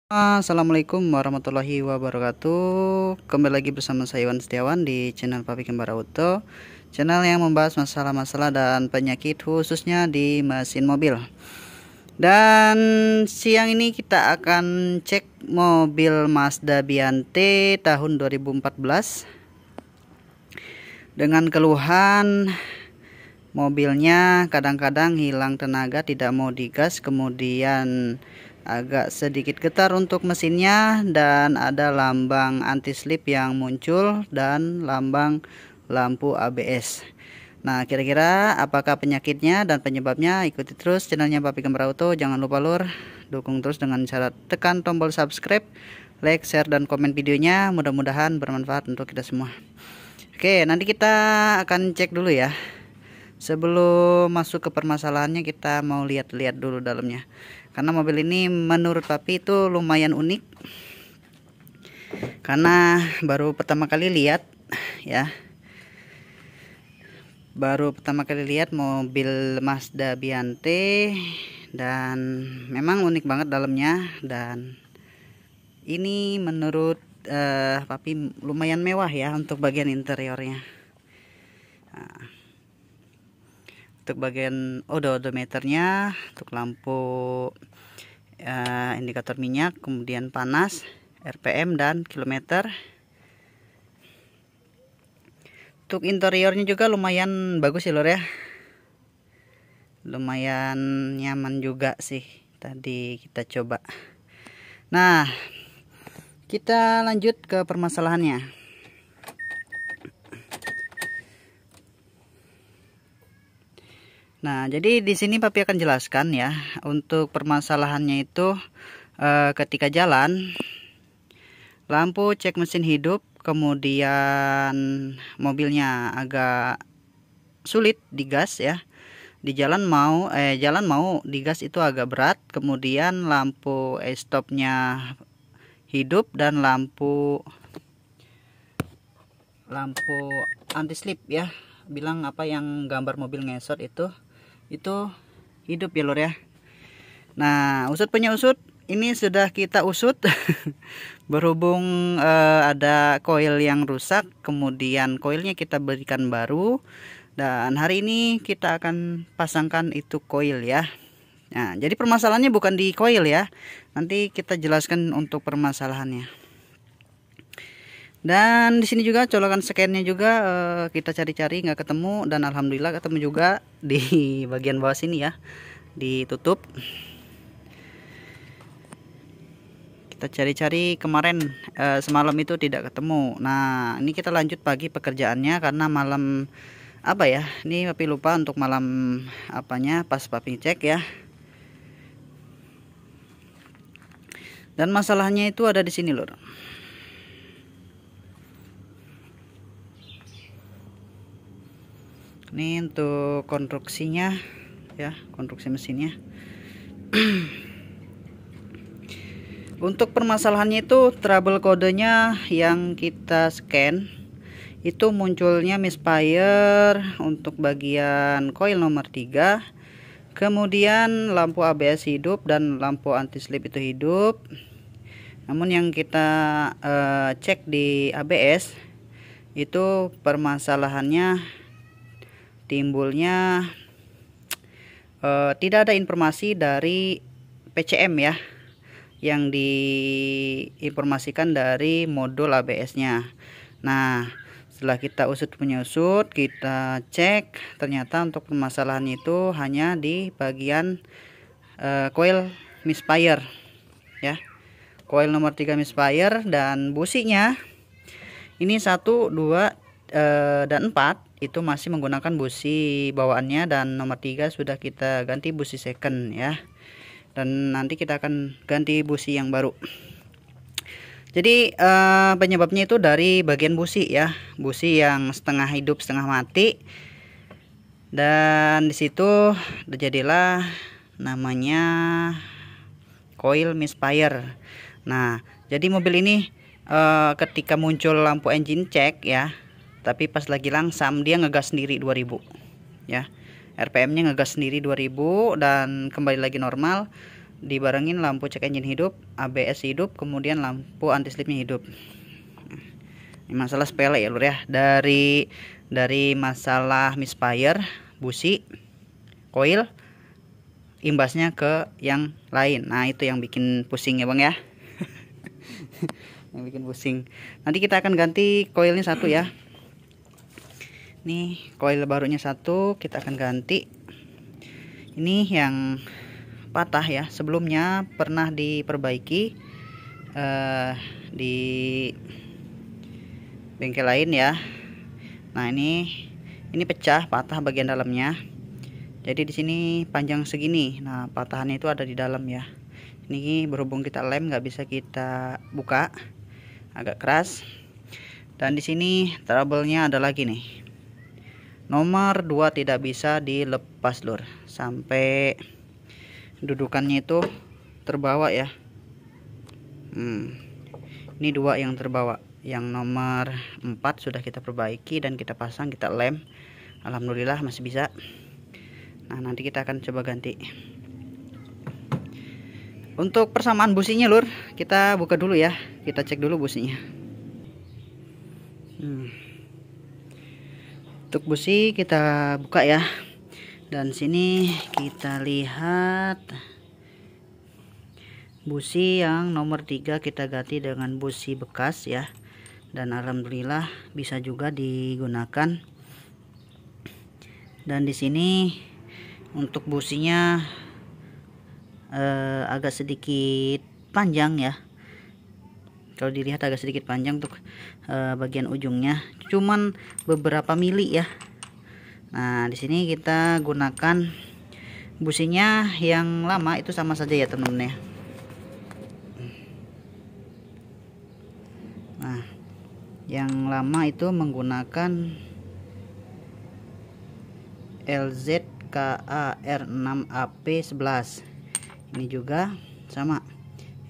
Assalamualaikum warahmatullahi wabarakatuh. Kembali lagi bersama saya Iwan Setiawan di channel Papi Kembar Auto, channel yang membahas masalah-masalah dan penyakit khususnya di mesin mobil. Dan siang ini kita akan cek mobil Mazda Biante tahun 2014 dengan keluhan mobilnya kadang-kadang hilang tenaga, tidak mau digas, kemudian agak sedikit getar untuk mesinnya, dan ada lambang anti slip yang muncul dan lambang lampu ABS. Nah, kira-kira apakah penyakitnya dan penyebabnya? Ikuti terus channelnya Papi Kembar Auto. Jangan lupa lur, dukung terus dengan cara tekan tombol subscribe, like, share, dan komen videonya. Mudah-mudahan bermanfaat untuk kita semua. Oke, nanti kita akan cek dulu ya. Sebelum masuk ke permasalahannya, kita mau lihat-lihat dulu dalamnya. Karena mobil ini menurut Papi itu lumayan unik. Karena baru pertama kali lihat ya. Baru pertama kali lihat mobil Mazda Biante, dan memang unik banget dalamnya. Dan ini menurut Papi lumayan mewah ya untuk bagian interiornya. Nah, untuk bagian odometernya, untuk lampu indikator minyak, kemudian panas, RPM, dan kilometer. Untuk interiornya juga lumayan bagus ya lor ya, lumayan nyaman juga sih tadi kita coba. Nah, kita lanjut ke permasalahannya. Nah, jadi di sini Papi akan jelaskan ya untuk permasalahannya itu ketika jalan, lampu cek mesin hidup, kemudian mobilnya agak sulit digas ya. Di jalan mau digas itu agak berat, kemudian lampu stopnya hidup dan lampu anti slip ya. Bilang apa yang gambar mobil ngesot itu hidup ya lor ya. Nah, usut punya usut ini sudah kita usut. Berhubung ada koil yang rusak, kemudian koilnya kita berikan baru, dan hari ini kita akan pasangkan itu koil ya. Nah, jadi permasalahannya bukan di koil ya, nanti kita jelaskan untuk permasalahannya. Dan di sini juga colokan scan-nya juga kita cari-cari nggak ketemu, dan alhamdulillah ketemu juga di bagian bawah sini ya, ditutup. Kita cari-cari kemarin semalam itu tidak ketemu. Nah, ini kita lanjut pagi pekerjaannya karena malam apa ya? Ini Papi lupa untuk malam apanya pas Papi cek ya. Dan masalahnya itu ada di sini lur. Ini untuk konstruksinya ya, konstruksi mesinnya. Untuk permasalahannya itu trouble kodenya yang kita scan itu munculnya misfire untuk bagian coil nomor 3. Kemudian lampu ABS hidup dan lampu anti slip itu hidup. Namun yang kita cek di ABS itu permasalahannya timbulnya tidak ada informasi dari PCM ya, yang diinformasikan dari modul ABS-nya. Nah, setelah kita usut penyusut, kita cek ternyata untuk permasalahan itu hanya di bagian coil misfire ya. Coil nomor 3 misfire, dan businya ini 1, 2, dan 4 itu masih menggunakan busi bawaannya, dan nomor 3 sudah kita ganti busi second ya. Dan nanti kita akan ganti busi yang baru. Jadi penyebabnya itu dari bagian busi ya, busi yang setengah hidup setengah mati, dan disitu terjadilah namanya coil misfire. Nah, jadi mobil ini ketika muncul lampu engine check ya, tapi pas lagi langsam dia ngegas sendiri 2000 ya. RPM nya ngegas sendiri 2000 dan kembali lagi normal. dibarengin lampu check engine hidup, ABS hidup, kemudian lampu anti slipnya hidup. Ini masalah sepele ya lur ya, dari masalah misfire, busi, koil, imbasnya ke yang lain. Nah itu yang bikin pusing ya bang ya. Yang bikin pusing. Nanti kita akan ganti koilnya satu ya. Nih koil barunya satu kita akan ganti. Ini yang patah ya, sebelumnya pernah diperbaiki di bengkel lain ya. Nah ini pecah, patah bagian dalamnya. Jadi di sini panjang segini. Nah patahannya itu ada di dalam ya. Ini berhubung kita lem nggak bisa kita buka, agak keras. Dan di sini trouble-nya ada lagi nih. Nomor 2 tidak bisa dilepas lur, sampai dudukannya itu terbawa ya. Ini 2 yang terbawa. Yang nomor 4 sudah kita perbaiki dan kita pasang, kita lem. Alhamdulillah masih bisa. Nah nanti kita akan coba ganti. Untuk persamaan businya lur, kita buka dulu ya. Kita cek dulu businya. Untuk busi kita buka ya. Dan sini kita lihat busi yang nomor 3 kita ganti dengan busi bekas ya. Dan alhamdulillah bisa juga digunakan. Dan di sini untuk businya agak sedikit panjang ya. Kalau dilihat agak sedikit panjang untuk bagian ujungnya, cuman beberapa mili ya. Nah di sini kita gunakan businya yang lama itu sama saja ya teman-teman ya. Nah yang lama itu menggunakan LZKAR6AP11. Ini juga sama,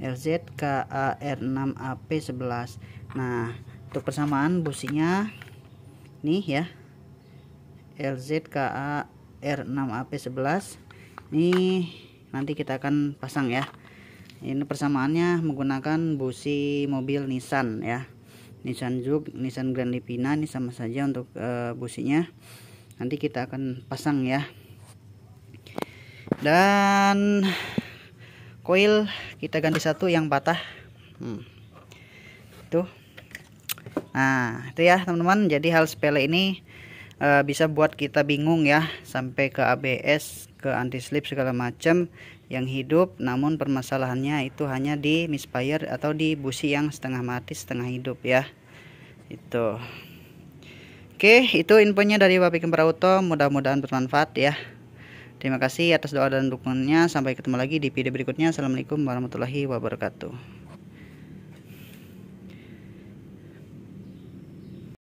LZKAR6AP11. Nah untuk persamaan businya nih ya, LZKAR6AP11 ini nanti kita akan pasang ya. Ini persamaannya menggunakan busi mobil Nissan ya, Nissan Juke, Nissan Grand Livina. Ini sama saja untuk businya. Nanti kita akan pasang ya. Dan koil kita ganti satu yang patah. Tuh. Nah itu ya teman-teman. Jadi hal sepele ini bisa buat kita bingung ya, sampai ke ABS, ke anti slip segala macam yang hidup. Namun permasalahannya itu hanya di misfire atau di busi yang setengah mati setengah hidup ya. Itu. Oke, itu infonya dari Bapak Kemper Auto. Mudah-mudahan bermanfaat ya. Terima kasih atas doa dan dukungannya. Sampai ketemu lagi di video berikutnya. Assalamualaikum warahmatullahi wabarakatuh.